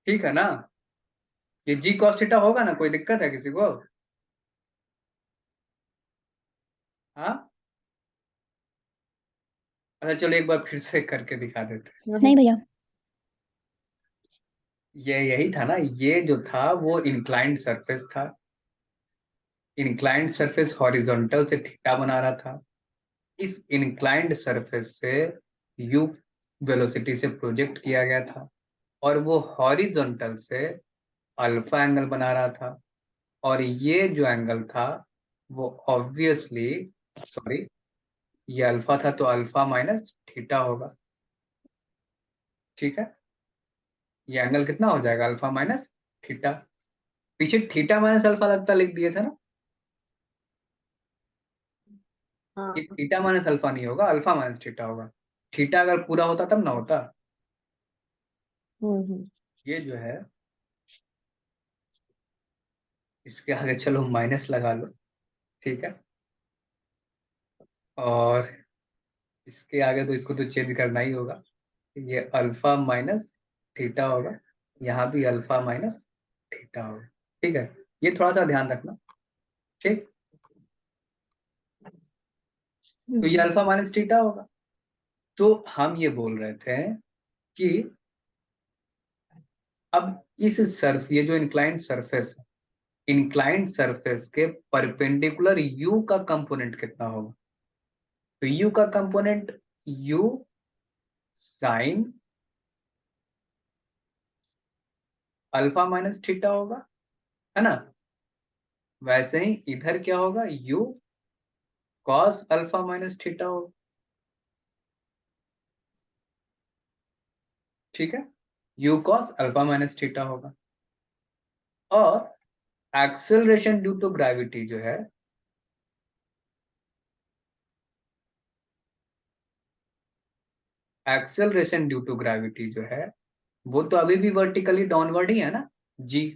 ठीक है ना? ये जी कॉस थीटा होगा ना, कोई दिक्कत है किसी को? हाँ, अच्छा चलो एक बार फिर से करके दिखा देते हैं। नहीं भैया। ये यही था ना, ये जो था वो इंक्लाइंड सरफेस था। इंक्लाइंड सरफेस हॉरिजॉन्टल से थीटा बना रहा था। इस इंक्लाइंड सरफेस से यू वेलोसिटी से प्रोजेक्ट किया गया था, और वो हॉरिजॉन्टल से अल्फा एंगल बना रहा था। और ये जो एंगल था वो ऑब्वियसली, सॉरी, ये अल्फा था तो अल्फा माइनस थीटा होगा। ठीक है, ये एंगल कितना हो जाएगा? Alpha minus theta. पीछे थीटा माइनस अल्फा लगता लिख दिए थे ना, ये हाँ। थीटा माइनस अल्फा नहीं होगा, अल्फा माइनस थीटा होगा। थीटा अगर पूरा होता तब ना होता। हम्म। ये जो है, इसके आगे चलो माइनस लगा लो। ठीक है, और इसके आगे तो इसको तो चेंज करना ही होगा। ये अल्फा माइनस थीटा होगा, यहाँ भी अल्फा माइनस थीटा होगा। ठीक है, ये थोड़ा सा ध्यान रखना। ठीक, तो ये अल्फा माइनस थीटा होगा। तो हम ये बोल रहे थे कि अब इस सर्फ ये जो इंक्लाइंड सरफेस है, इंक्लाइंड सरफेस के परपेंडिकुलर यू का कंपोनेंट कितना होगा? तो यू का component you sine alpha minus theta होगा, है ना? वैसे ही इधर क्या होगा? You cos alpha minus theta होगा। ठीक है, you cos alpha minus theta होगा। और एक्सेलरेशन ड्यू टू ग्रेविटी जो है, एक्सेलरेशन ड्यू टू ग्रेविटी जो है, वो तो अभी भी वर्टिकली डाउनवर्ड ही है ना, जी।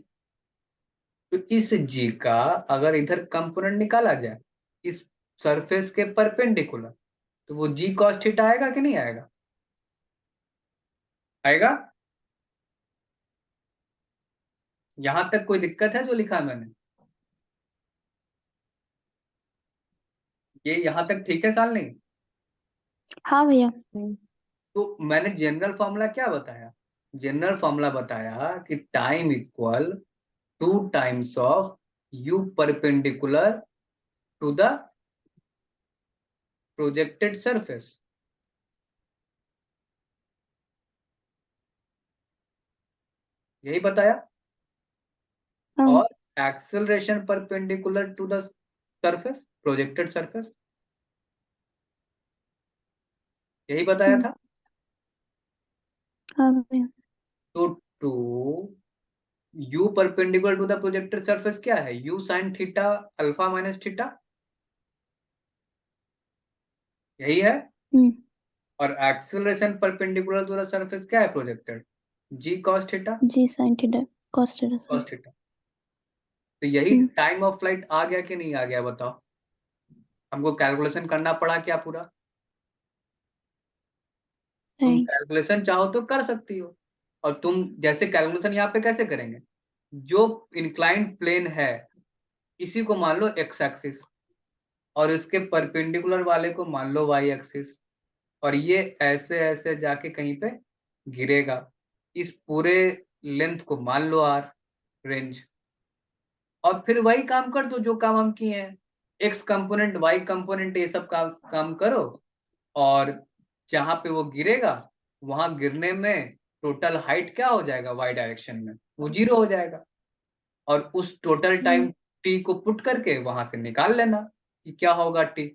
तो इस जी का अगर इधर कंपोनेंट निकाला जाए इस सरफेस के परपेंडिकुलर, तो वो जी कॉस थीटा आएगा कि नहीं आएगा? आएगा। यहां तक कोई दिक्कत है जो लिखा मैंने? ये यहां तक ठीक है साल नहीं? हाँ भैया। तो मैंने जनरल फॉर्मूला क्या बताया? जनरल फॉर्मूला बताया कि time equal 2 times of u perpendicular to the projected surface. यही बताया। हाँ। और acceleration perpendicular to the surface, projected surface, यही बताया हम्म, था। हाँ भैया। तो to u perpendicular to the projected surface क्या है? U sine theta alpha minus theta, यही है। हम्म। और acceleration perpendicular to the surface क्या है projected? G cos theta, g sine theta cos theta cos sorry. Theta. तो यही हम्म। टाइम ऑफ फ्लाइट आ गया कि नहीं आ गया बताओ? हमको कैलकुलेशन करना पड़ा क्या पूरा? तुम नहीं। कैलकुलेशन चाहो तो कर सकती हो। और तुम जैसे कैलकुलेशन यहाँ पे कैसे करेंगे? जो इंक्लाइंड प्लेन है इसी को मान लो एक्स एक्सिस, और इसके परपेंडिकुलर वाले को मान लो वाई एक्सिस, और ये ऐसे ऐसे जाके कहीं पे गिरेगा। इस पूरे लेंथ को मान लो आर, रेंज। और फिर वही काम कर दो जो काम हम किए हैं, एक्स कंपोनेंट वाई कंपोनेंट ये सब काम करो। और जहां पे वो गिरेगा वहां गिरने में टोटल हाइट क्या हो जाएगा? वाई डायरेक्शन में वो 0 हो जाएगा। और उस टोटल टाइम हम्म। टी को पुट करके वहां से निकाल लेना कि क्या होगा टी।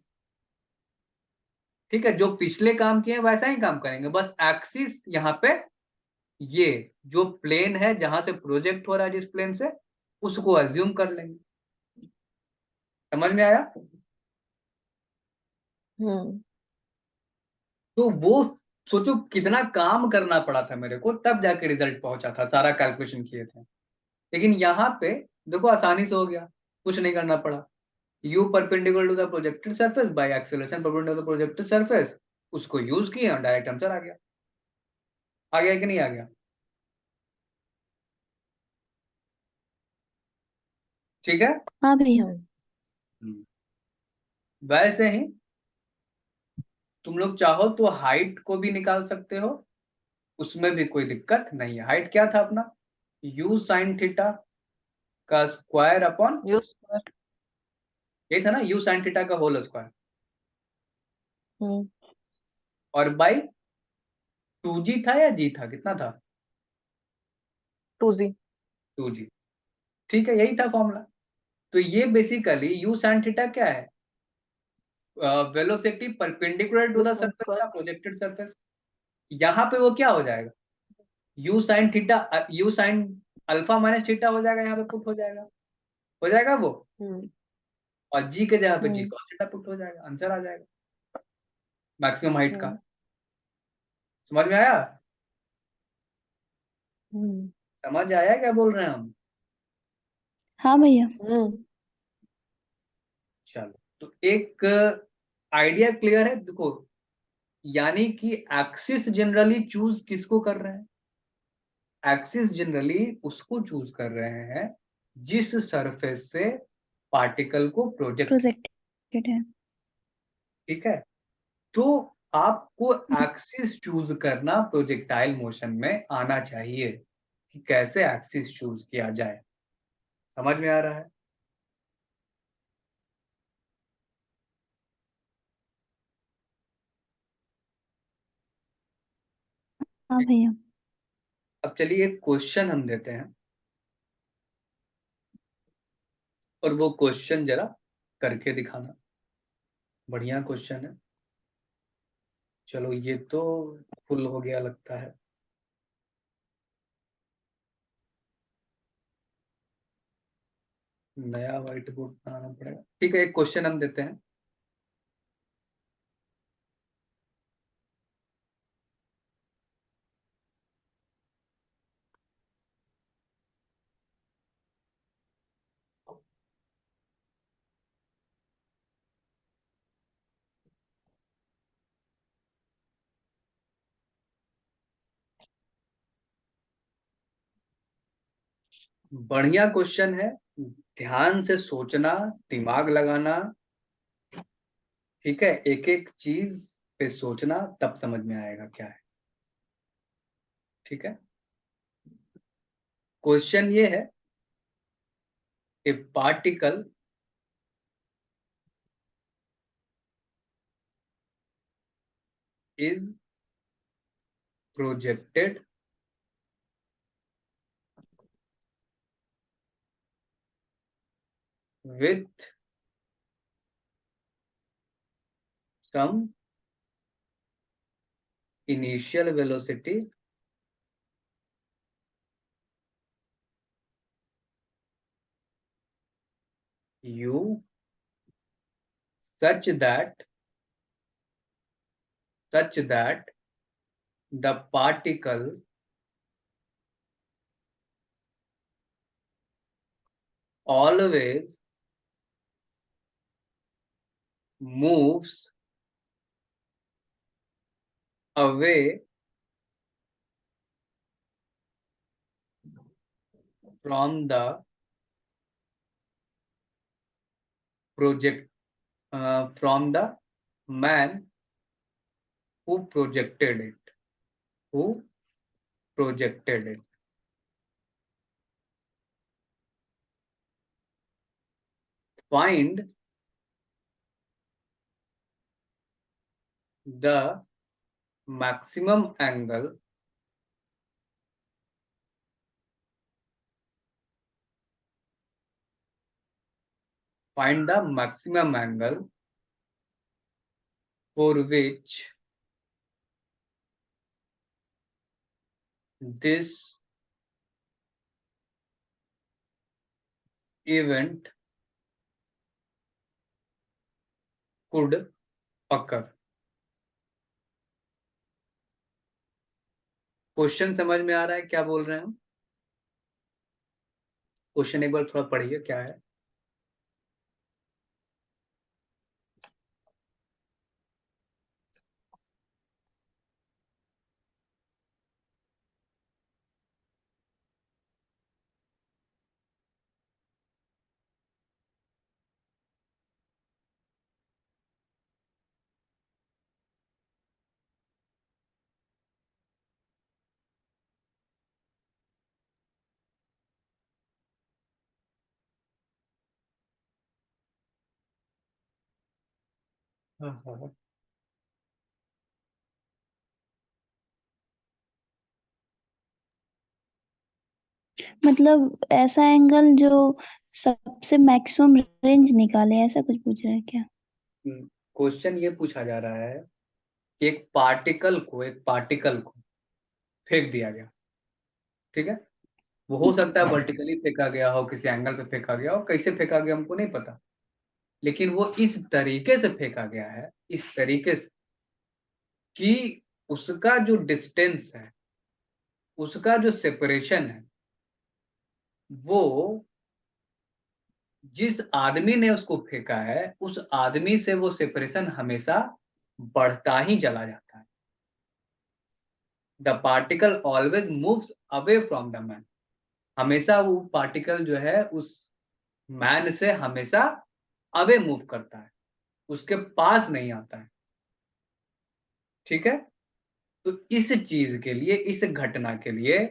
ठीक है, जो पिछले काम किए वैसा ही काम करेंगे, बस एक्सिस यहाँ पे, ये जो प्लेन है जहां से प्रोजेक्ट हो रहा है जिस प्लेन से, उसको अज्यूम कर लेंगे। समझ में आया? हम्म। तो वो सोचो कितना काम करना पड़ा था मेरे को, तब जाके रिजल्ट पहुंचा था, सारा कैलकुलेशन किए थे। लेकिन यहाँ पे देखो आसानी से हो गया, कुछ नहीं करना पड़ा। U perpendicular to the projected surface by acceleration perpendicular to the projected surface, उसको यूज किया और डायरेक्ट आंसर आ गया। आ गया कि नहीं आ गया? ठीक है। हाँ भैया। हम्म। वैसे ही तुम लोग चाहो तो हाइट को भी निकाल सकते हो, उसमें भी कोई दिक्कत नहीं है। हाइट क्या था अपना, यू साइन थीटा का स्क्वायर अपॉन, यूज। ये था ना, यू साइन थीटा का होल स्क्वायर, हम्म। और बाई 2g था या जी था, कितना था, 2g। 2g। ठीक है, यही था फॉर्मूला। तो ये बेसिकली यू साइन थीटा क्या है, velocity perpendicular to the distance surface पर। का प्रोजेक्टेड सरफेस। यहाँ पे वो क्या हो जाएगा, you sine theta, you sine alpha minus theta हो जाएगा, यहाँ पे पुट हो जाएगा वो, हम्म। और जी के जगह पे जी हम्म। कॉस थीटा पुट हो जाएगा, आंसर आ जाएगा मैक्सिमम हाइट का। हम्म। समझ में आया, हम्म। समझ आया क्या बोल रहे हैं हम। हाँ भैया। हम्म। चलो, तो एक आइडिया क्लियर है, देखो, यानी कि एक्सिस जनरली चूज किसको कर रहे हैं, एक्सिस जनरली उसको चूज कर रहे हैं जिस सरफेस से पार्टिकल को प्रोजेक्ट किया। प्रोजेक्टेड है। ठीक है, तो आपको हम्म, एक्सिस चूज करना प्रोजेक्टाइल मोशन में आना चाहिए, कि कैसे एक्सिस चूज किया जाए। समझ में आ रहा है। हाँ भैया। अब चलिए एक क्वेश्चन हम देते हैं, और वो क्वेश्चन जरा करके दिखाना। बढ़िया क्वेश्चन है। चलो, ये तो फुल हो गया लगता है। नया व्हाइट बोर्ड बनाना पड़ेगा। ठीक है, एक क्वेश्चन हम देते हैं। बढ़िया क्वेश्चन है, ध्यान से सोचना, दिमाग लगाना। ठीक है, एक एक चीज पे सोचना, तब समझ में आएगा क्या है। ठीक है, क्वेश्चन ये है, ए particle is projected with some initial velocity u such that the particle always moves away from the project from the man who projected it, who projected it. Find the maximum angle find the maximum angle for which this event could occur. Question समझ में आ रहा है क्या बोल रहे हैं हम, question एक बार थोड़ा पढ़िए क्या है। हाँ हाँ। मतलब ऐसा एंगल जो सबसे मैक्सिमम रेंज निकाले, ऐसा कुछ पूछ रहे हैं क्या? क्वेश्चन ये पूछा जा रहा है कि एक पार्टिकल को फेंक दिया गया, ठीक है। वो हो सकता है वर्टिकली फेंका गया हो, किसी एंगल पे फेंका गया हो, कैसे फेंका गया हमको नहीं पता, लेकिन वो इस तरीके से फेंका गया है, इस तरीके से कि उसका जो डिस्टेंस है, उसका जो सेपरेशन है, वो जिस आदमी ने उसको फेंका है उस आदमी से वो सेपरेशन हमेशा बढ़ता ही चला जाता है। The particle always moves away from the man. हमेशा वो पार्टिकल जो है उस मैन से हमेशा अवे मूव करता है, उसके पास नहीं आता है, ठीक है। तो इस चीज के लिए, इस घटना के लिए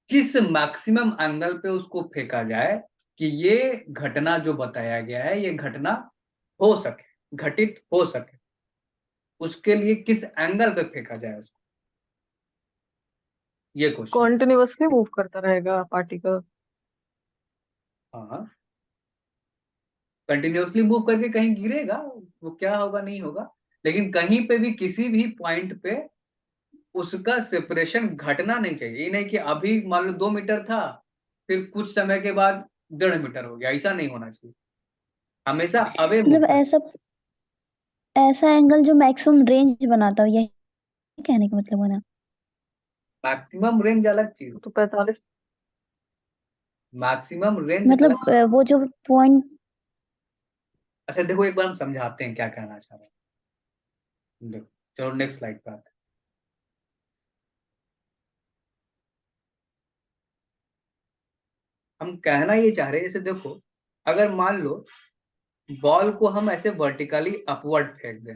किस मैक्सिमम एंगल पे उसको फेंका जाए कि ये घटना जो बताया गया है ये घटना हो सके, घटित हो सके, उसके लिए किस एंगल पे फेंका जाए उसको, ये क्वेश्चन। कॉन्टिन्यूअसली मूव करता रहेगा पार्टिकल? हाँ, कंटिन्यूअसली मूव करके कहीं गिरेगा, वो क्या होगा नहीं होगा, लेकिन कहीं पे भी किसी भी पॉइंट पे उसका सेपरेशन घटना नहीं चाहिए। ये नहीं कि अभी मान लो 2 मीटर था, फिर कुछ समय के बाद 1.5 मीटर हो गया, ऐसा नहीं होना चाहिए, हमेशा अवे मूव मतलब कर। ऐसा ऐसा एंगल जो मैक्सिमम रेंज बनाता हो, यही कहने का मतलब है ना? मैक्सिमम रेंज अलग चीज, तो 45। मैक्सिमम रेंज अलग। मतलब वो जो पॉइंट। अच्छा देखो, एक बार हम समझाते हैं क्या कहना चाह रहे हैं, देखो, चलो नेक्स्ट स्लाइड पे आते हैं। हम कहना ये चाह रहे हैं, जैसे देखो, अगर मान लो बॉल को हम ऐसे वर्टिकली अपवर्ड फेंक दें,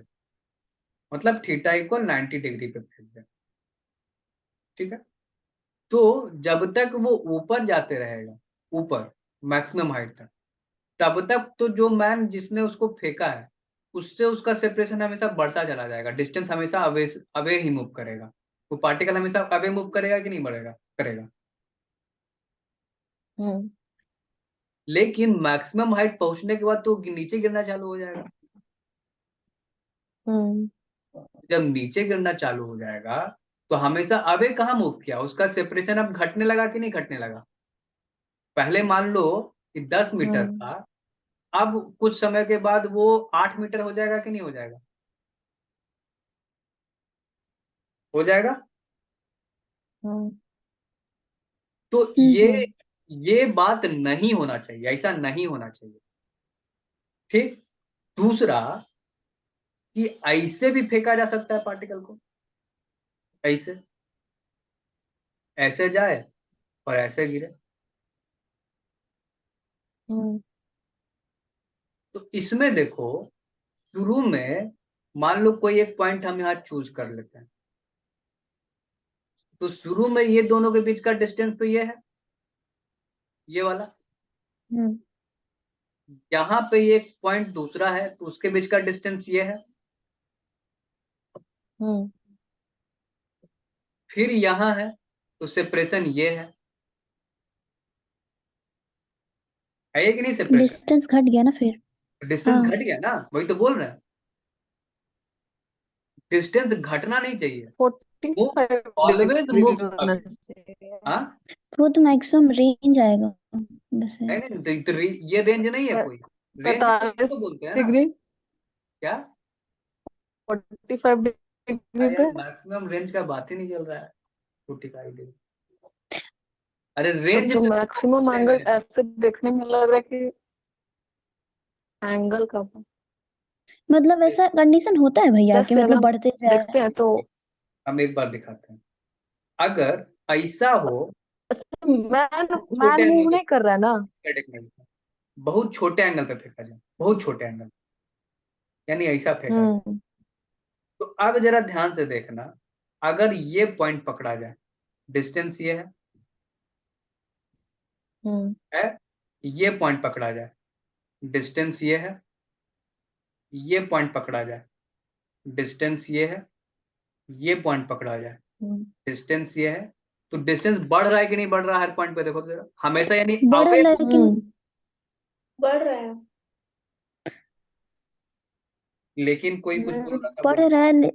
मतलब थीटा इक्वल 90 डिग्री पे फेंक दें, ठीक है। तो जब तक वो ऊपर जाते रहेगा, ऊपर मैक्सिमम हाइट तक, तब तक तो जो मैन जिसने उसको फेंका है उससे उसका सेपरेशन हमेशा बढ़ता चला जाएगा, डिस्टेंस हमेशा अवे अवे ही मूव करेगा, वो पार्टिकल हमेशा अवे मूव करेगा कि नहीं बढ़ेगा, करेगा। हम्म लेकिन मैक्सिमम हाइट पहुंचने के बाद तो नीचे गिरना चालू हो जाएगा। हम्म जब नीचे गिरना चालू हो जाएगा तो हमेशा अवे कहाँ मूव किया, उसका सेपरेशन अब घटने लगा कि नहीं घटने लगा। पहले मान लो कि 10 मीटर हम्म था, अब कुछ समय के बाद वो 8 मीटर हो जाएगा कि नहीं हो जाएगा, हो जाएगा। हम्म तो हम्म। ये बात नहीं होना चाहिए, ऐसा नहीं होना चाहिए, ठीक। दूसरा, कि ऐसे भी फेंका जा सकता है पार्टिकल को, ऐसे, ऐसे जाए और ऐसे गिरे। हम्म तो इसमें देखो, शुरू में मान लो कोई एक पॉइंट हम यहाँ चूज कर लेते हैं, तो शुरू में ये दोनों के बीच का डिस्टेंस तो ये है, ये वाला। हम्म यहाँ पे एक पॉइंट दूसरा है तो उसके बीच का डिस्टेंस ये है। हम्म फिर यहाँ है तो सेपरेशन ये है ये कि नहीं सेपरेशन, डिस्टेंस घट गया ना फिर। डिस्टेंस हाँ। घट गया ना, वही तो बोल रहे हैं, डिस्टेंस घटना नहीं चाहिए, forty moves five always degree moves होना अवे। चाहिए। हाँ, वो तो मैक्सिमम रेंज आएगा वैसे। नहीं नहीं, ये रेंज नहीं है कोई, रेंज तो 45 इसको बोलते हैं ना, डिग्री क्या। 45 डिग्री अरे यार पे। मैक्सिमम रेंज का बात ही नहीं चल रहा है, 45 डिग्री। अरे तो रेंज जो पे मैक्सिमम बोलते हैं एंगल मेरे भाई। ऐसे देखने में लग रहा है कि एंगल का मतलब ऐसा कंडीशन होता है भैया कि जैसे अगर मतलब हम बढ़ते जाए। देखते हैं तो हम एक बार दिखाते हैं, अगर ऐसा हो, मैन छोटे मैन एंगल मूव नहीं कर रहा है ना। पे, एक मिनट, बहुत छोटे एंगल पे फेंका जाए, बहुत छोटे एंगल, यानी ऐसा फेंका जाए, हम्म तो अब जरा ध्यान से देखना, अगर ये पॉइंट पकड़ा जाए, डिस्टेंस ये हम्म है, ये पॉइंट पकड़ा जाए, डिस्टेंस ये है, ये पॉइंट पकड़ा जाए, डिस्टेंस ये है, ये पॉइंट पकड़ा जाए, हम्म, डिस्टेंस ये है, तो डिस्टेंस बढ़ रहा है कि नहीं बढ़ रहा है हर पॉइंट पे, देखो जरा हमेशा, यानी बढ़ अवे, रहा है लेकिन बढ़ रहा है। लेकिन कोई कुछ बोल रहा था, बढ़ बोलो। रहा है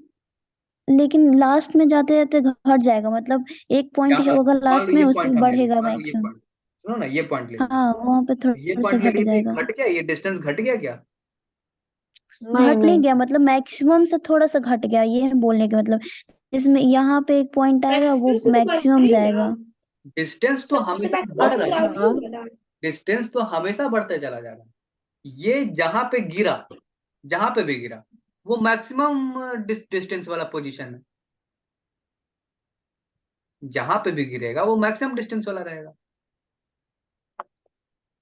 लेकिन लास्ट में जाते जाते घट जाएगा, मतलब एक पॉइंट यहाँ होगा मान लो लास्ट में, ये उसमें पॉइंट हम ले लिए, बढ़ेगा मान लो ये मैक्सिमम। पॉइंट, सुनो ना, ये पॉइंट ले लिए, हाँ, वहां पे ये थोड़ा सा पॉइंट ले घट लिए तो ये जाएगा। घट गया, ये डिस्टेंस घट गया क्या? नहीं घट नहीं नहीं गया, मतलब मैक्सिमम से थोड़ा सा घट गया, ये है बोलने के मतलब। इसमें यहाँ पे एक पॉइंट आएगा, वो मैक्सिमम से तो बढ़ता मैक्सिमम ही है ना, जाएगा। डिस्टेंस तो सबसे हमेशा बढ़ मैक्सिमम रहा तो है, बराबर ही हाँ होगा ना। डिस्टेंस तो हमेशा बढ़ते चला जा रहा है। ये जहां पे गिरा, जहां पे भी गिरा, वो मैक्सिमम डिस्टेंस वाला पोजीशन है, जहां पे भी गिरेगा वो मैक्सिमम डिस्टेंस वाला रहेगा।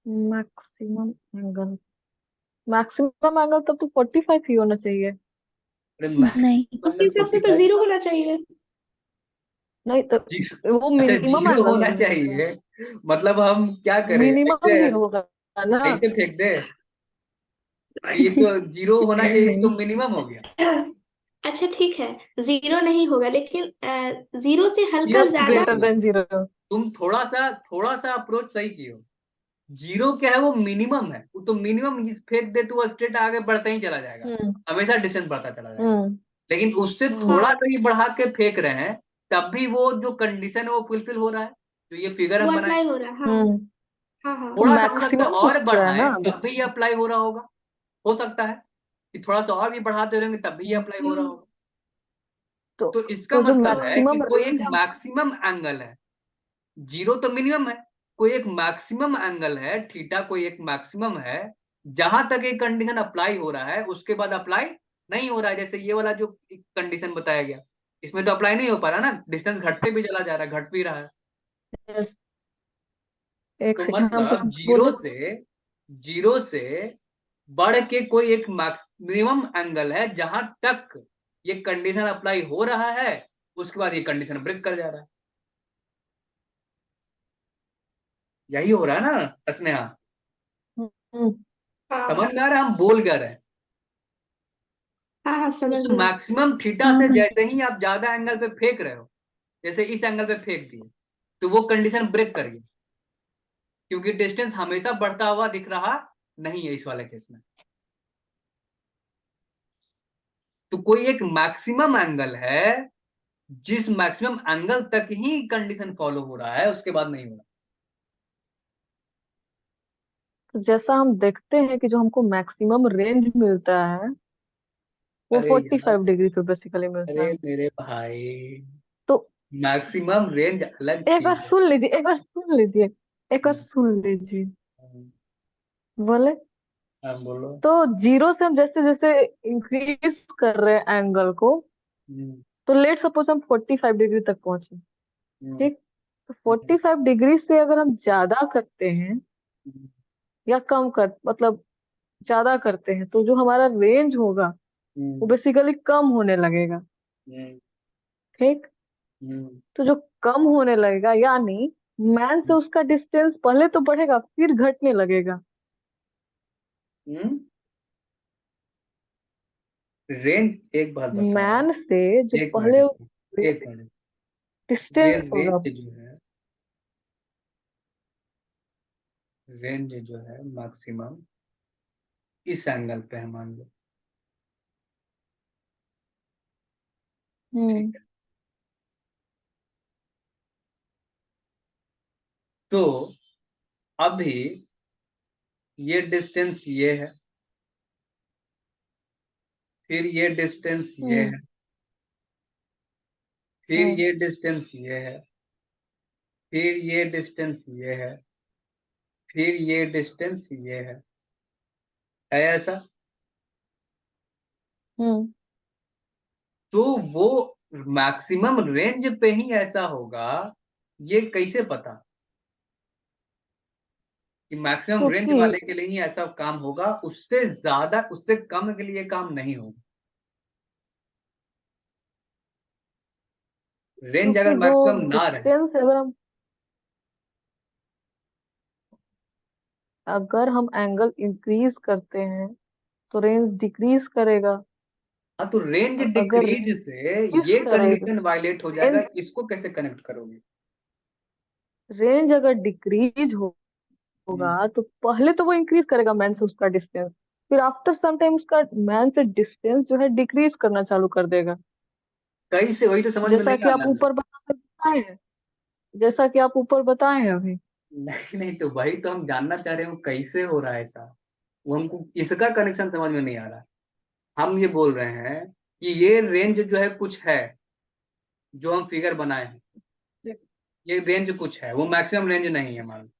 मैक्सिमम एंगल, मैक्सिमम एंगल तब तो 45 ही होना चाहिए। अरे नहीं, मैक्सिमम उसके एंगल हिसाब से तो 45, 0 होना चाहिए। नहीं तो वो अच्छा मिनिमम जीरो एंगल होना हो गया, चाहिए, मतलब हम क्या करें, मिनिमम ऐसे 0 होगा ना। ऐसे फेंक दे, ये तो जीरो होना चाहिए, तो मिनिमम हो गया। अच्छा ठीक है, 0 नहीं होगा, लेकिन 0 से हल्का जस्ट ज्यादा। Greater than 0। तुम थोड़ा सा अप्रोच सही किए, जीरो क्या है, वो मिनिमम है, वो तो मिनिमम फेंक दे तो वो स्ट्रेट आगे बढ़ता ही चला जाएगा, हम्म हमेशा डिस्टेंस बढ़ता चला जाएगा। हम्म लेकिन उससे हम्म थोड़ा हाँ, सा ही बढ़ा के फेंक रहे हैं, तब भी वो जो कंडीशन है वो फुलफिल हो रहा है, जो ये फिगर वो हम बनाए। अप्लाई हो रहा है। हाँ हम्म हाँ हाँ। थोड़ा सा हो सकता है मैक्सिमम तो और क्या है ना, बढ़ाएं तब भी ये अप्लाई हो रहा होगा, हो सकता है कि थोड़ा सा और भी बढ़ाते रहेंगे तब भी ये अप्लाई हो रहा होगा। तो तो इसका तो जो मतलब है कि मैक्सिमम कोई एक रेंज हम, मैक्सिमम एंगल है, जीरो तो मिनिमम है, कोई एक मैक्सिमम एंगल है थीटा, कोई एक मैक्सिमम है, जहां तक एक कंडीशन अप्लाई हो रहा है उसके बाद अप्लाई नहीं हो रहा है। जैसे ये वाला जो कंडीशन बताया गया, इसमें तो अप्लाई नहीं हो पा रहा ना, डिस्टेंस घटते भी चला जा रहा है, घट भी रहा है। एक तो सेकंड हम क्या मतलब बोले। जीरो से बढ़ के कोई एक मैक्सिमम एंगल है जहां तक ये कंडीशन अप्लाई हो रहा है, उसके बाद ये कंडीशन ब्रेक कर जा रहा है। यही हो रहा है ना स्नेहा? हम्म, हाँ समझ में आ रहा है हम बोल क्या रहे हैं? हाँ हाँ, समझ तो गई। मैक्सिमम थीटा हाँ से भाई। जैसे ही आप ज्यादा एंगल पे फेंक रहे हो, जैसे इस एंगल पे फेंक दिए, तो वो कंडीशन ब्रेक कर गई, क्योंकि डिस्टेंस हमेशा बढ़ता हुआ दिख रहा नहीं है इस वाले केस में। तो कोई एक मैक्सिमम एंगल है, जिस मैक्सिमम एंगल तक ही कंडीशन फॉलो हो रहा है, उसके बाद नहीं हो रहा। तो जैसा हम देखते हैं कि जो हमको मैक्सिमम रेंज मिलता है वो अरे यार, 45 डिग्री पे बेसिकली मिलता अरे है। मेरे भाई, तो मैक्सिमम रेंज अलग एक बार चीज है। सुन लीजिए, एक बार सुन लीजिए, एक बार सुन लीजिए, बोले। हाँ बोलो। तो जीरो से हम जैसे जैसे इंक्रीज कर रहे हैं एंगल को, हम्म, तो लेट सपोज हम 45 डिग्री तक पहुंचे, हम्म, ठीक। तो 45 डिग्री से अगर हम ज्यादा करते हैं हम्म, या कम कर, मतलब ज्यादा करते हैं, तो जो हमारा रेंज होगा वो हम्म, बेसिकली कम होने लगेगा, हम्म, ठीक। हम्म, तो जो कम होने लगेगा, यानी मैन से उसका डिस्टेंस पहले तो बढ़ेगा फिर घटने लगेगा। हम्म। रेंज, एक बात बताओ, मैन से जो एक पहले मिनट, एक मिनट, ये डिस्टेंस होगा। रेंज जो है, रेंज जो है मैक्सिमम, इस एंगल पे है मान लो, ठीक हम्म है, तो अभी ये डिस्टेंस ये है, फिर ये डिस्टेंस ये हम्म है, फिर हम्म ये डिस्टेंस ये है, फिर ये डिस्टेंस ये है, फिर ये डिस्टेंस ये है ऐसा? हम्म तो वो मैक्सिमम रेंज पे ही ऐसा होगा, ये कैसे पता कि मैक्सिमम रेंज क्योंकि वाले के लिए ही ऐसा काम होगा, उससे ज्यादा, उससे कम के लिए काम नहीं होगा? रेंज क्योंकि अगर जो मैक्सिमम ना रहे, डिस्टेंस अगर हम एंगल इंक्रीज करते हैं तो रेंज डिक्रीज करेगा। हाँ तो रेंज अगर डिक्रीज से किस ये करेगा कंडीशन वायलेट हो रेंज जाएगा, इसको कैसे कनेक्ट करोगे? रेंज अगर डिक्रीज हम्म, होगा तो पहले तो वो इंक्रीज करेगा मैन से उसका डिस्टेंस, फिर आफ्टर सम टाइम उसका मैन से डिस्टेंस जो है डिक्रीज करना चालू कर देगा। कहीं से वही तो समझ में जैसा नहीं कि आ आप रहा है। ऊपर बताए हैं, जैसा कि आप ऊपर बताए हैं अभी। नहीं नहीं, तो वही तो हम जानना चाह रहे हो कैसे हो रहा है ऐसा। वो हमको इसका कनेक्शन समझ में नहीं आ रहा है। हम ये बोल रहे हैं कि ये रेंज जो है कुछ है, जो हम फिगर बनाए हैं, ये रेंज कुछ है, वो मैक्सिमम रेंज नहीं है मान लो।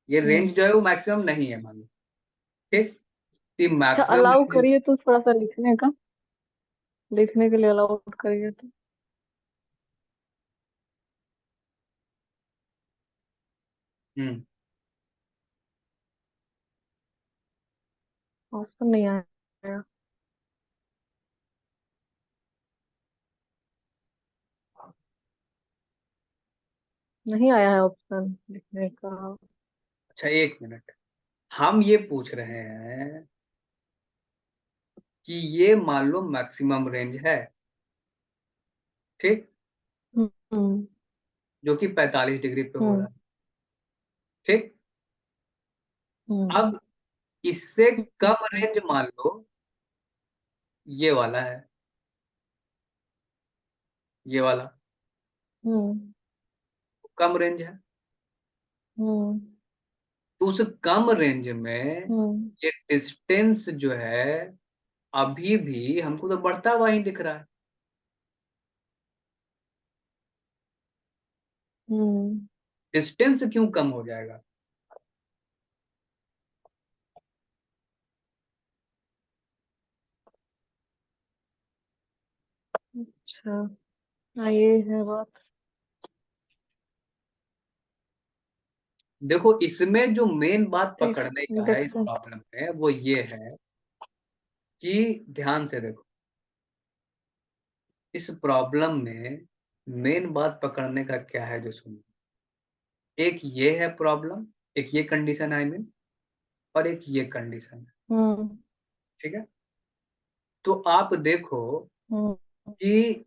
ये रेंज हम्म। जो है वो मैक्सिमम नहीं है मान लो। ठीक, तो अच्छा, मैक्सिमम अलाउ रेंज। करिए तो थोड़ा सा लिखने के लिए अलाउ करिए तो। हम्म, ऑप्शन नहीं आया। नहीं आया है ऑप्शन लिखने का। अच्छा एक मिनट, हम ये पूछ रहे हैं कि ये मान लो मैक्सिमम रेंज है, ठीक, हम्म। जो कि 45 डिग्री पे हो रहा हम्म। है। ठीक, हम्म। अब इससे कम हम्म। रेंज मान लो ये वाला है, ये वाला हम्म। कम रेंज है। हम्म। तो उस कम रेंज में हम्म। ये डिस्टेंस जो है अभी भी हमको तो बढ़ता हुआ ही दिख रहा है। हम्म। डिस्टेंस क्यों कम हो जाएगा? अच्छा, हाँ ये है बात। देखो इसमें जो मेन बात ठीक, पकड़ने का है इस देखते हैं। प्रॉब्लम में वो ये है कि ध्यान से देखो, इस प्रॉब्लम में मेन बात पकड़ने का क्या है जो सुनो। एक ये है प्रॉब्लम, एक ये कंडीशन आई मीन, और एक ये कंडीशन है। हम्म। ठीक है, तो आप देखो हम्म। कि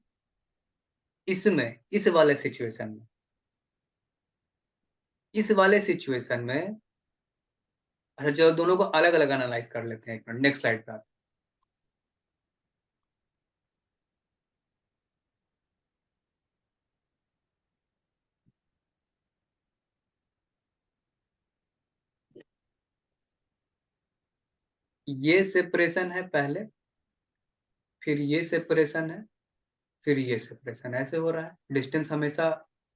इसमें इस वाले सिचुएशन में, इस वाले सिचुएशन में, अच्छा चलो दोनों को अलग अलग एनालाइज कर लेते हैं। एक मिनट, नेक्स्ट स्लाइड पे आप। ये सेपरेशन है पहले, फिर ये सेपरेशन है, फिर ये सेपरेशन, ऐसे हो रहा है। डिस्टेंस हमेशा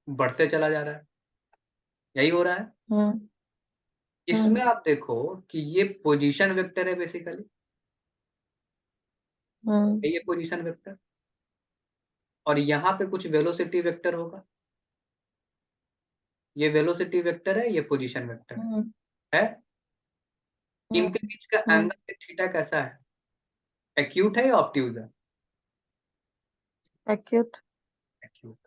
बढ़ते चला जा रहा है, यही हो रहा है। हम्म। इसमें हम्म। आप देखो कि ये पोजीशन वेक्टर है बेसिकली, हम्म। ये पोजीशन वेक्टर, और यहाँ पे कुछ वेलोसिटी वेक्टर होगा। ये वेलोसिटी वेक्टर है, ये पोजीशन वेक्टर हम्म। है। हम्म। इनके बीच का हम्म। एंगल थीटा कैसा है? एक्यूट है या ऑब्ट्यूज है? एक्यूट। एक्यूट।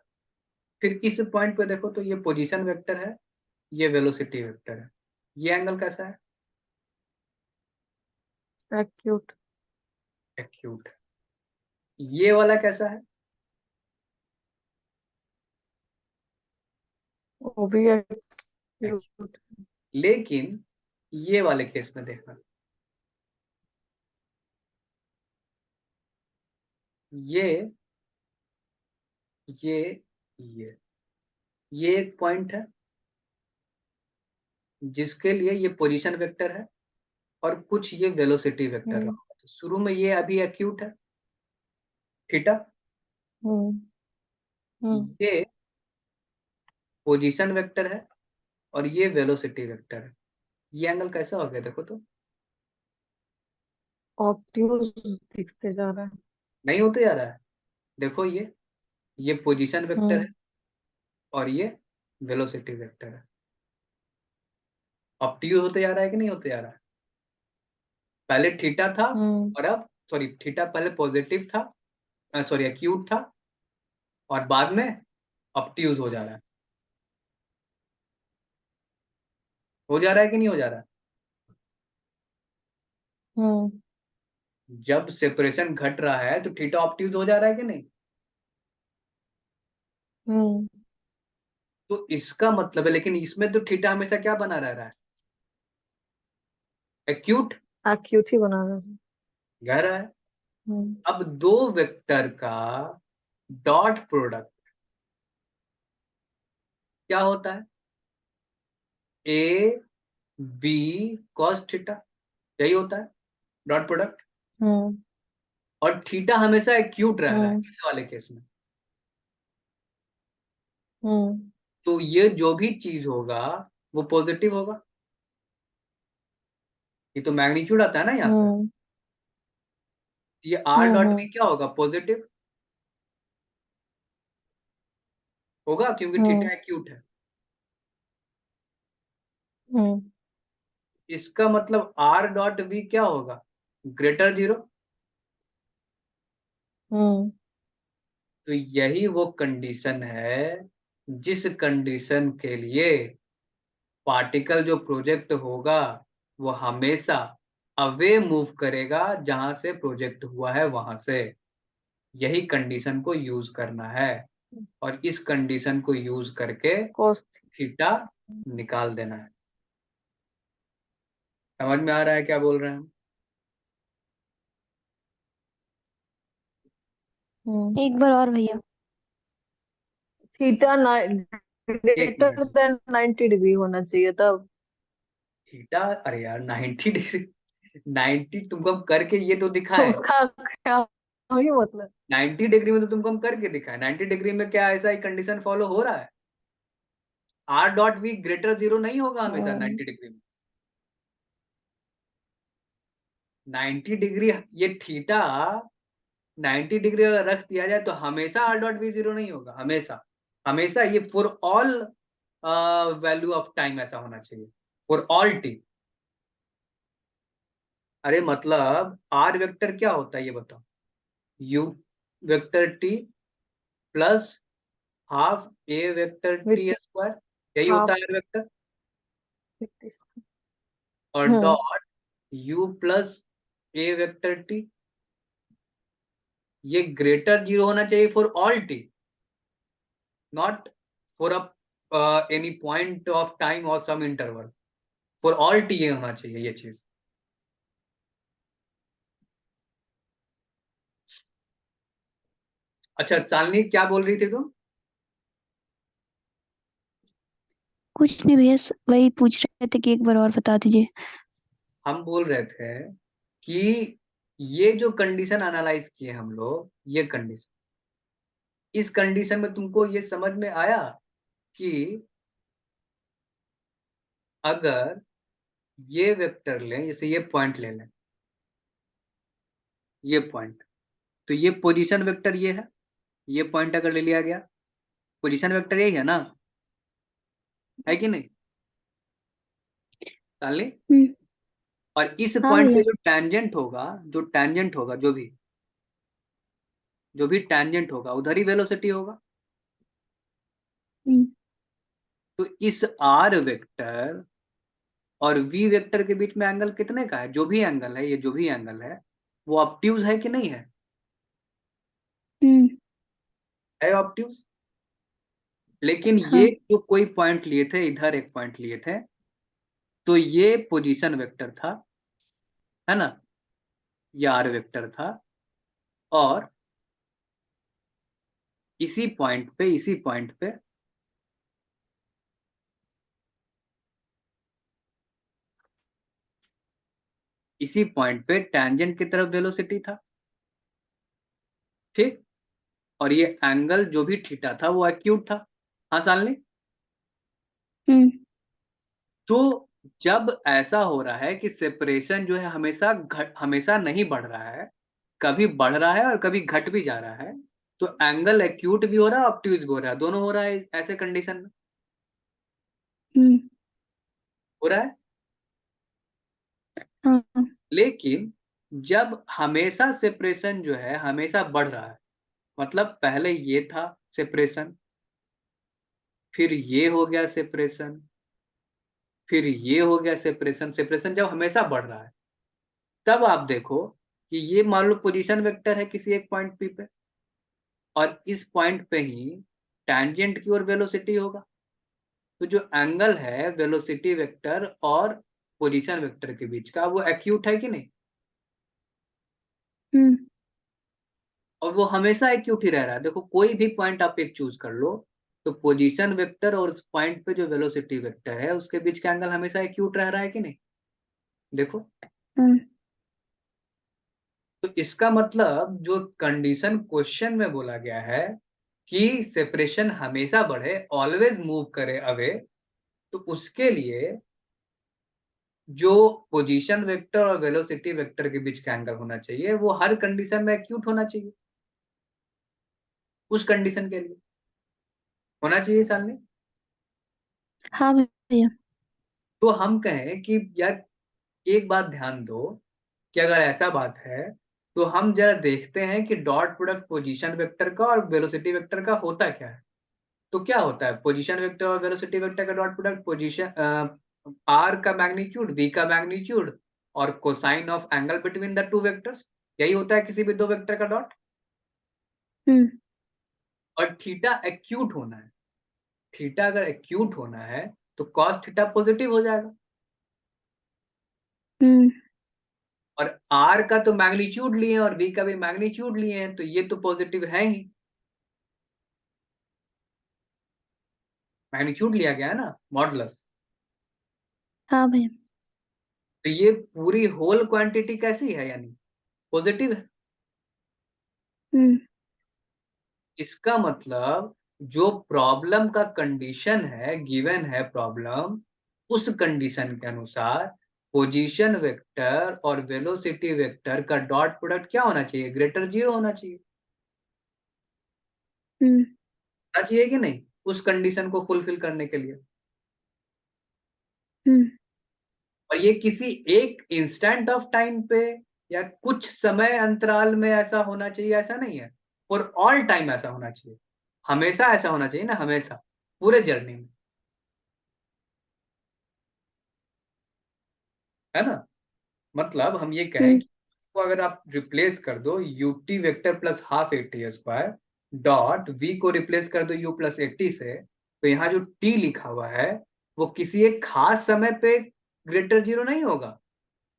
फिर इस पॉइंट पे देखो तो ये पोजीशन वेक्टर है, ये वेलोसिटी वेक्टर है। ये एंगल कैसा है? एक्यूट। एक्यूट है। ये वाला कैसा है? वो भी एक्यूट। एक्यूट। लेकिन ये वाले केस में देखना, ये ये ये ये एक पॉइंट है जिसके लिए ये पोजीशन वेक्टर है, और कुछ ये वेलोसिटी वेक्टर हम्म। रहा। तो शुरू में ये अभी एक्यूट है, थीटा। हम्म। हम्म। ये पोजीशन वेक्टर है, और ये वेलोसिटी वेक्टर है। ये एंगल कैसा हो गया देखो तो? ऑब्ट्यूज दिखते जा रहा है। नहीं होते जा रहा है। देखो ये पोजीशन वेक्टर है, हम्म। और ये वेलोसिटी वेक्टर है। ऑब्ट्यूज होते जा रहा है कि नहीं होते जा रहा है? पहले थीटा था, हम्म। और अब सॉरी, थीटा पहले पॉजिटिव था, सॉरी एक्यूट था, और बाद में ऑब्ट्यूज हो जा रहा है। हो जा रहा है कि नहीं हो जा रहा है? हम्म। जब सेपरेशन घट रहा है तो थीटा ऑप्टिव्स हो जा रहा है कि नहीं? तो इसका मतलब है, लेकिन इसमें तो थीटा हमेशा क्या बना रह रहा है? एक्यूट, एक्यूट ही बना रहा है। गहरा है। हम्म अब दो वेक्टर का डॉट प्रोडक्ट क्या होता है? ए बी कॉस थीटा, यही होता है डॉट प्रोडक्ट। हम्म और थीटा हमेशा एक्यूट रह रहा है हम्म इस वाले केस में। हम्म तो ये जो भी चीज होगा वो पॉजिटिव होगा। ये तो मैग्नीट्यूड आता है ना यहाँ पे। हम्म ये आर डॉट भी हम्म क्या होगा? पॉजिटिव होगा, क्योंकि हम्म थीटा एक्यूट है। हम्म इसका मतलब आर डॉट वी क्या होगा? Greater zero. हम्म तो यही वो कंडीशन है जिस कंडीशन के लिए पार्टिकल जो प्रोजेक्ट होगा वो हमेशा अवे मूव करेगा जहां से प्रोजेक्ट हुआ है वहां से। यही कंडीशन को यूज करना है और इस कंडीशन को यूज करके कॉस। थीटा निकाल देना है। समझ में आ रहा है क्या बोल रहे हैं हम? एक बार और भैया। थीटा एक ग्रेटर मिनट। देन 90 डिग्री होना चाहिए तब। थीटा, अरे यार 90 डिग्री, 90 तुमको हम करके ये तो दिखाए। उसका क्या ही मतलब। 90 डिग्री में तो तुमको हम करके दिखाए। 90 डिग्री में क्या ऐसा ही कंडीशन फॉलो हो रहा है? R dot V greater zero नहीं होगा हमेशा हम्म 90 डिग्री में। 90 डिग्री, ये थीटा 90 डिग्री अगर रख दिया जाए तो हमेशा आर डॉट वी जीरो नहीं होगा। हमेशा, हमेशा ये for all value of time ऐसा होना चाहिए, फॉर ऑल टी। अरे मतलब आर वेक्टर क्या होता है ये बताओ? U vector t plus half a vector t with square, यही होता हाफ। है आर वेक्टर। और हम्म dot u plus a vector t, ये ग्रेटर जीरो होना चाहिए for all t, not for a any point of time और some interval. For all t ये होना चाहिए ये चीज। अच्छा चांदनी, क्या बोल रही थी तुम? कुछ नहीं भैया, वही पूछ रहे थे कि एक बार और बता दीजिए। हम बोल रहे थे कि ये जो कंडीशन एनालाइज किए हम लोग, ये कंडीशन, इस कंडीशन में तुमको ये समझ में आया कि अगर ये वेक्टर लें, जैसे ये पॉइंट ले लें, ये पॉइंट, तो ये पोजीशन वेक्टर ये है। ये पॉइंट अगर ले लिया गया, पोजीशन वेक्टर यही है ना, है कि नहीं साली? हम्म। और इस हाँ पॉइंट भैया। पे जो टैंजेंट होगा, जो टैंजेंट होगा, जो भी टैंजेंट होगा उधर ही वेलोसिटी होगा। हम्म तो इस आर वेक्टर और वी वेक्टर के बीच में एंगल कितने का है? जो भी एंगल है, ये जो भी एंगल है वो ऑब्ट्यूज है कि नहीं है? हम्म। है ऑब्ट्यूज। लेकिन हाँ। ये जो कोई पॉइंट लिए थे, इधर एक पॉइंट लिए थे, तो ये पोजीशन वेक्टर था, है ना? ये आर वेक्टर था। और इसी पॉइंट पे, इसी पॉइंट पे इसी पॉइंट पे टैंजेंट की तरफ वेलोसिटी था, ठीक। और ये एंगल जो भी थीटा था वो एक्यूट था। हाँ सालनी? हम्म तो जब ऐसा हो रहा है कि सेपरेशन जो है हमेशा नहीं बढ़ रहा है, कभी बढ़ रहा है और कभी घट भी जा रहा है, तो एंगल एक्यूट भी हो रहा है, ऑब्ट्यूज भी हो रहा है, दोनों हो रहा है ऐसे कंडीशन में। हम्म। हो रहा है। हाँ। लेकिन जब हमेशा सेपरेशन जो है हमेशा बढ़ रहा है, मतलब पहले ये था सेपरेशन, फिर ये हो गया सेपरेशन, फिर ये हो गया सेपरेशन, सेपरेशन जब हमेशा बढ़ रहा है, तब आप देखो कि ये मान लो पोजीशन वेक्टर है किसी एक पॉइंट पी पे, और इस पॉइंट पे ही टैंजेंट की ओर वेलोसिटी होगा, तो जो एंगल है वेलोसिटी वेक्टर और पोजीशन वेक्टर के बीच का, वो एक्यूट है कि नहीं? हम्म और वो हमेशा एक्यूट ही रह रहा है। देखो कोई भी पॉइंट आप एक चूज कर लो, तो पोजीशन वेक्टर और उस पॉइंट पे जो वेलोसिटी वेक्टर है उसके बीच का एंगल हमेशा एक्यूट रह रहा है कि नहीं? देखो, हम्म तो इसका मतलब जो कंडीशन क्वेश्चन में बोला गया है कि सेपरेशन हमेशा बढ़े, ऑलवेज मूव करे अवे, तो उसके लिए जो पोजीशन वेक्टर और वेलोसिटी वेक्टर के बीच का एंगल होना चाहिए वो हर कंडीशन में एक्यूट होना चाहिए, उस कंडीशन के लिए होना चाहिए सामने। हाँ भैया। तो हम कहें कि यार एक बात ध्यान दो कि अगर ऐसा बात है तो हम जरा देखते हैं कि डॉट प्रोडक्ट पोजीशन वेक्टर का और वेलोसिटी वेक्टर का होता क्या है। तो क्या होता है पोजीशन वेक्टर और वेलोसिटी वेक्टर का डॉट प्रोडक्ट? पोजीशन आर का मैग्नीट्यूड, वी का मैग्नीट्यूड और cosine of angle between the two vectors, यही होता है किसी भी दो वेक्टर का डॉट। हम्म और थीटा एक्यूट होना है, थीटा अगर एक्यूट होना है तो कॉस थीटा पॉजिटिव हो जाएगा, हम्म और आर का तो मैग्नीट्यूड लिए और वी का भी मैग्नीट्यूड लिए हैं, तो ये तो पॉजिटिव है ही, मैग्नीट्यूड लिया गया है ना, मॉडुलस। हाँ भैया। तो ये पूरी होल क्वांटिटी कैसी है, यानी पॉजिटिव है। हम्म इसका मतलब जो प्रॉब्लम का कंडीशन है, गिवन है प्रॉब्लम, उस कंडीशन के अनुसार पोजीशन वेक्टर और वेलोसिटी वेक्टर का डॉट प्रोडक्ट क्या होना चाहिए? ग्रेटर जीरो होना चाहिए, हम्म होना चाहिए कि नहीं, उस कंडीशन को फुलफिल करने के लिए। हम्म और ये किसी एक इंस्टेंट ऑफ टाइम पे या कुछ समय अंतराल में ऐसा होना चाहिए, ऐसा नहीं है, फॉर ऑल टाइम ऐसा होना चाहिए, हमेशा ऐसा होना चाहिए ना, हमेशा पूरे जर्नी में, है ना। मतलब हम ये कहें हम्म कि तो अगर आप रिप्लेस कर दो u t vector plus half a t square dot v को रिप्लेस कर दो यू प्लस एटी से, तो यहाँ जो टी लिखा हुआ है वो किसी एक खास समय पे ग्रेटर जीरो नहीं होगा।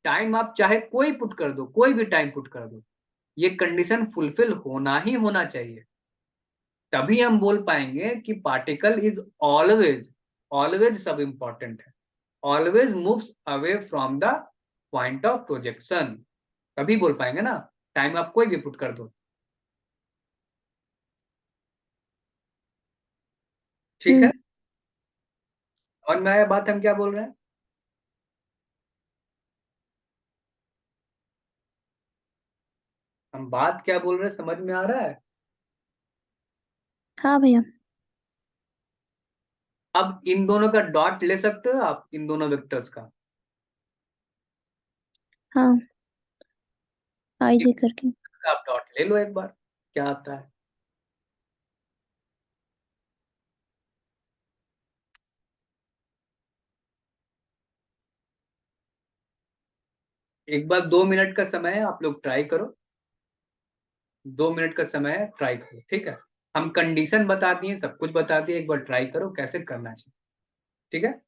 टाइम आप चाहे कोई पुट कर दो, कोई भी टाइम पुट कर दो, ये कंडीशन फुलफिल होना ही होना चाहिए, तभी हम बोल पाएंगे कि पार्टिकल इज ऑलवेज, ऑलवेज सब इंपॉर्टेंट है, always moves away from the point of projection, तभी बोल पाएंगे ना। टाइम आप कोई भी पुट कर दो, ठीक है। हम्म और मैं ये बात हम क्या बोल रहे हैं, हम बात क्या बोल रहे हैं समझ में आ रहा है? हाँ भैया। अब इन दोनों का डॉट ले सकते हो आप, इन दोनों वेक्टर्स का। हाँ, आई जे करके। आप डॉट ले लो एक बार, क्या आता है। एक बार 2 मिनट का समय है, आप लोग ट्राई करो, 2 मिनट का समय है, ट्राई करो, ठीक है। हम कंडीशन बता दिए, सब कुछ बता दिए, एक बार ट्राई करो कैसे करना चाहिए, ठीक है।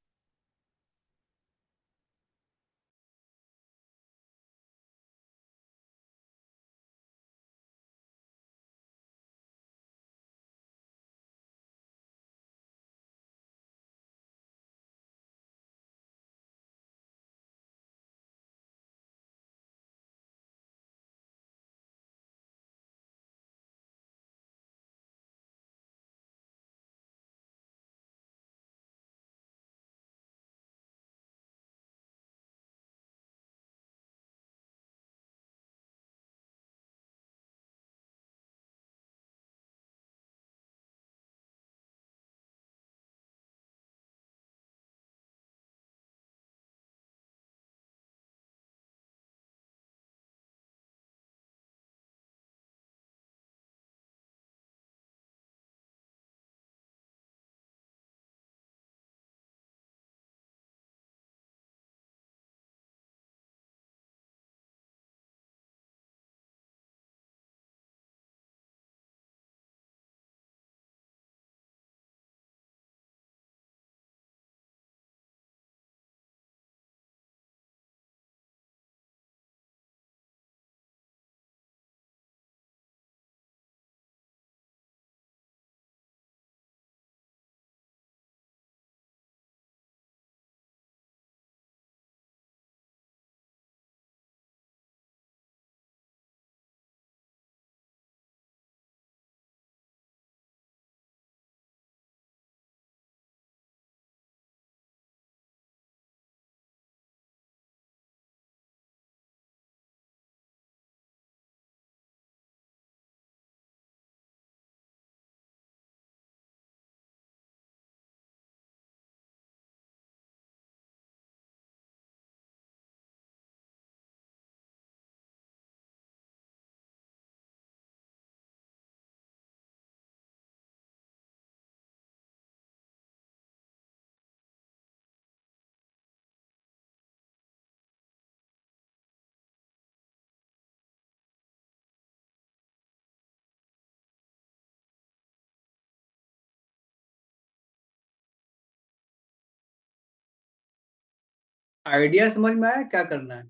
आइडिया समझ में आया क्या करना है?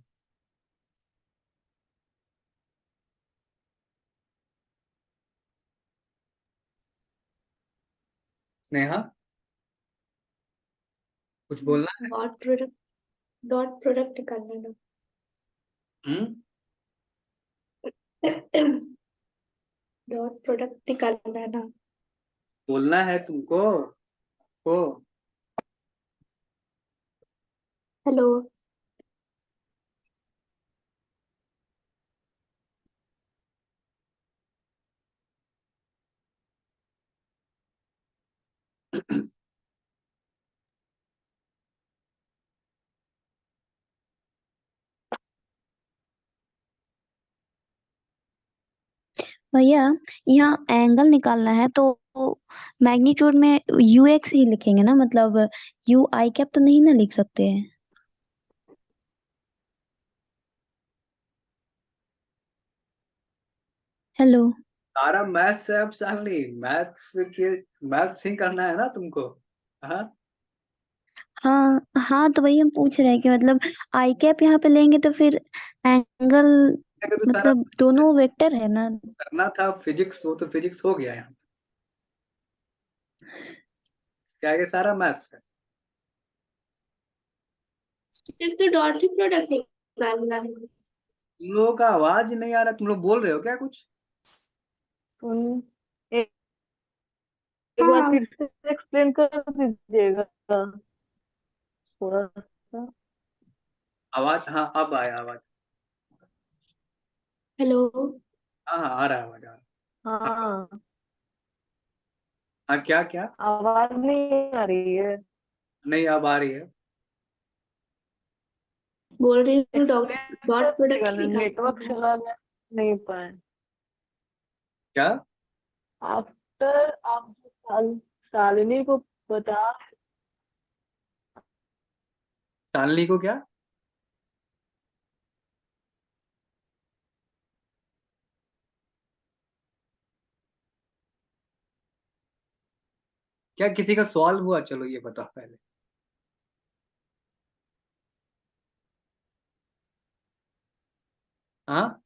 नेहा, कुछ बोलना है? डॉट प्रोडक्ट निकालना ना। हम्म। डॉट प्रोडक्ट निकालना ना। बोलना है तुमको को। हेलो। भैया यहाँ एंगल निकालना है तो मैग्नीट्यूड में यूएक्स ही लिखेंगे ना, मतलब यू आई कैप तो नहीं ना लिख सकते हैं? हेलो। सारा मैथ्स है अब शालिनी, मैथ्स के मैथ्स ही करना है ना तुमको? हाँ। हाँ हाँ, तो वही हम पूछ रहे हैं कि मतलब आई कैप यहाँ पे लेंगे तो फिर एंगल, अगर तो सारा मतलब दोनों वेक्टर है ना। करना था फिजिक्स, वो तो फिजिक्स हो गया है। क्या है कि सारा मैथ्स है। सिर्फ तो डॉट ही प्रोडक्ट निकालना है। तुम लोगों का आवाज नहीं आ रहा, तुम लोग बोल रहे हो क्या कुछ? सुन, एक एक बार हाँ। फिर से एक्सप्लेन कर दीजिएगा थोड़ा सा। आवाज, हाँ अब आया आवाज। हेलो। हाँ हाँ आ रहा है आवाज, आ रहा है। हाँ, हाँ क्या क्या? आवाज नहीं आ रही है। नहीं अब आ रही है। बोल रही हूँ डॉट एक्सप्लेन कर डॉट प्रोडक्ट दीजिएगा ही ना, नेटवर्क निकालना है। चला गया, नहीं पाए। क्या? आफ्टर आप जो शालिनी को बता। शालिनी को क्या? क्या किसी का सवाल हुआ? चलो ये बताओ पहले। हाँ।